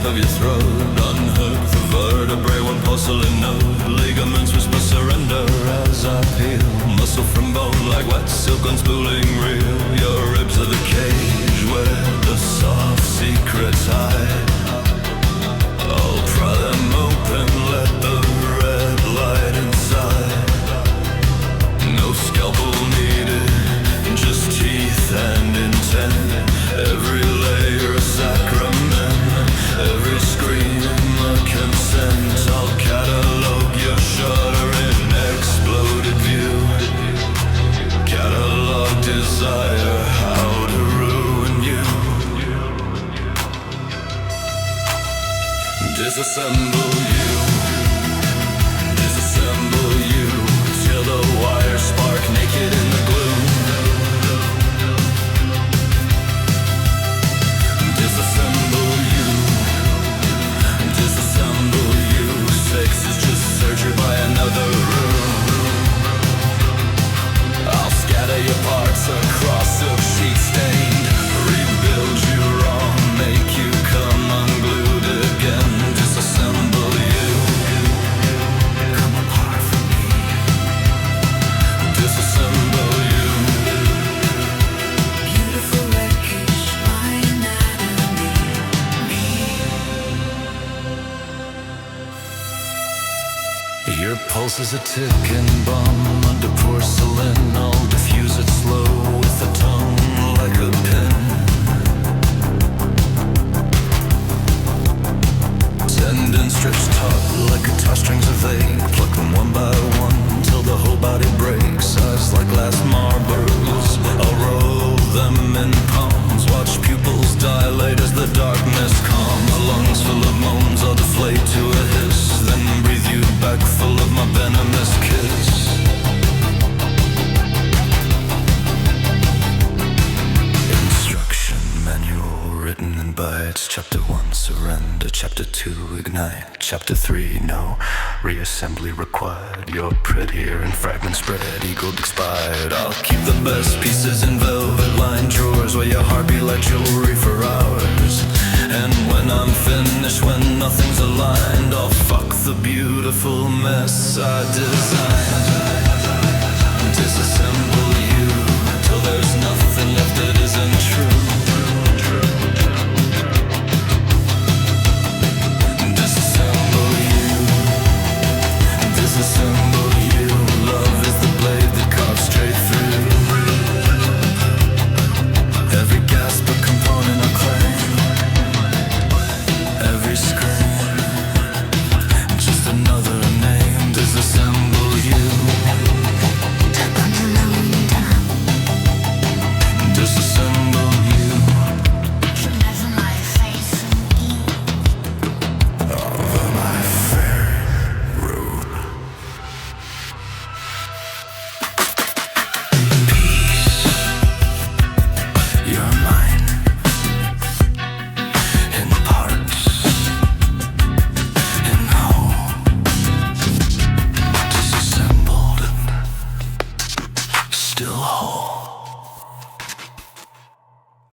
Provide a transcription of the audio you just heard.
tip of your throat. Unhook the vertebrae, one porcelain node. Ligaments whisper surrender as I peel. Muscle from bone like wet silk unspooling reel. Your ribs are the cage where the soft secrets hide. I'll pry them open, let the red light inside. No scalpel needed, just teeth and intent. Every layer a sacrament, every scream a consent. I'll catalog your shuddering exploded view. Catalog desire, how to ruin you. Disassemble you, disassemble you, till the wires spark naked in the gloom. Disassemble you, disassemble you. Sex is just surgery by another room. I'll scatter your parts across a sheet stained. Rebuild you wrong, make you come unglued again. Disassemble you, come apart from me. Disassemble you. Beautiful wreckage, my anatomy. Your pulse is a ticking bomb under porcelain. I'll diffuse it slow with a tongue like a pin. Tendon strips taut like guitar strings of eight. Pluck them one by one till the whole body breaks. Eyes like glass marbles, I'll roll them in palms. Watch pupils dilate as the darkness calm. My lungs full of moans, I'll deflate to a hiss. Then breathe you back full of my venomous kiss. Instruction manual written in bites. Chapter 1, surrender. Chapter 2, ignite. Chapter 3, no reassembly required. You're prettier in fragments spread, eagled expired. I'll keep the best pieces in velvet-lined drawers, where your heart be like jewelry for hours. And when I'm finished, when nothing's aligned, I'll fuck the beautiful mess I designed.